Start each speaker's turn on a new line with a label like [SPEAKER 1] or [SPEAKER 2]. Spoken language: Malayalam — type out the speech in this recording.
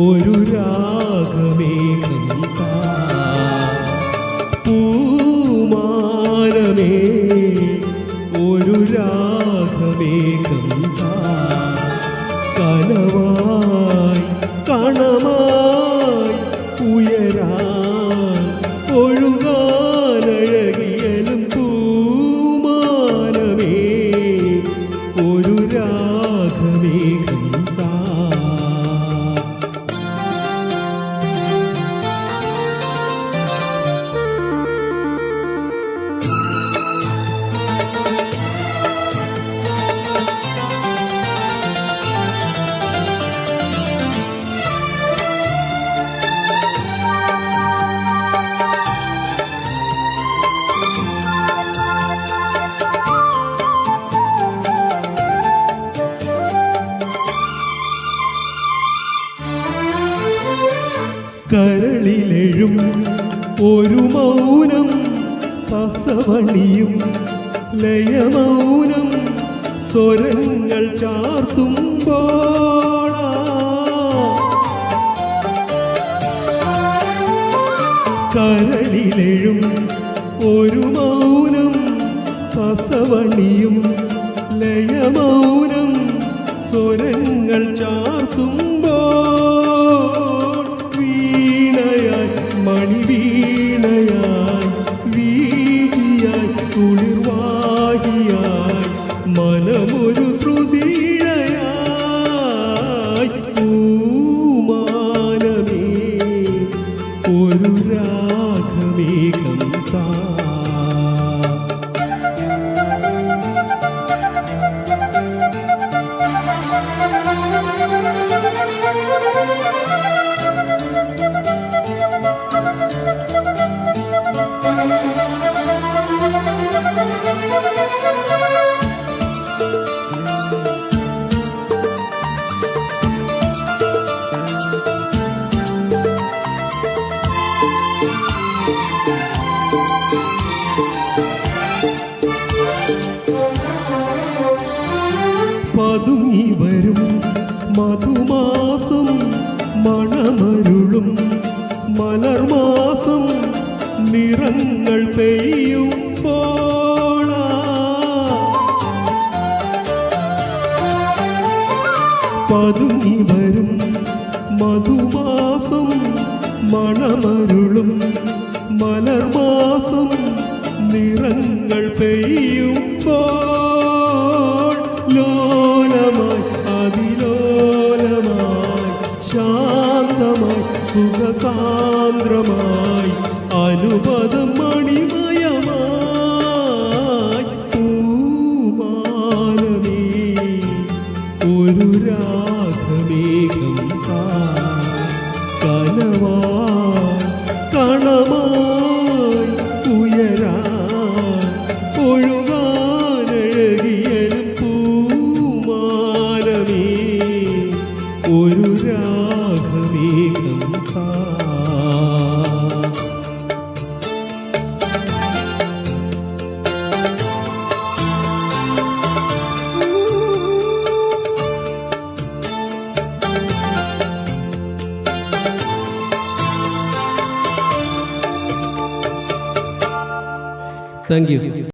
[SPEAKER 1] ഒരു രാഗമേഘം താ. പൂമാനമേ ഒരു രാഗമേഘം താ. കനവായി കണമായി ഉയരാൻ ഒഴുകാനഴകിയലും പൂമാനമേ ഒരു രാഗമേഘം താ. കരളിലെഴും ഒരു മൗനം രസവണിയും ലയമൗനം സ്വരങ്ങൾ ചാർത്തുമ്പോൾ കരളിലെഴും ഒരു മൗനം രസവണിയും ലയമൗനം സ്വരങ്ങൾ ചാർത്തുമ്പോൾ വീണയായി മണിവീണയായി വീജിയായി കുളിർവാഹിയായി മനമൊരു ശ്രുതിയിഴയായി പൂമാനമേ ഒരു രാഗമേഘം താ. പതുങ്ങി വരും മധുമാസം മണമരുളും മലർമാസം നിറങ്ങൾ പെയ്യുമ്പോൾ പതുങ്ങി വരും മധുമാസം മണമരുളും മലർമാസം നിറങ്ങൾ പെയ്യുമ്പോൾ ലോലമായി അതിലോലമായി ശാന്തമായി സുഖസാന്ദ്രമായി അനുപദം മണിമയമായി പൂമാനമേ ഒരു രാഗമേഘം താ. കനവായി കണമായി ഉയരാൻ ഒഴുകാനഴകിയലും പൂമാനമേ ഒരു രാഗമേഘം താ. Thank you.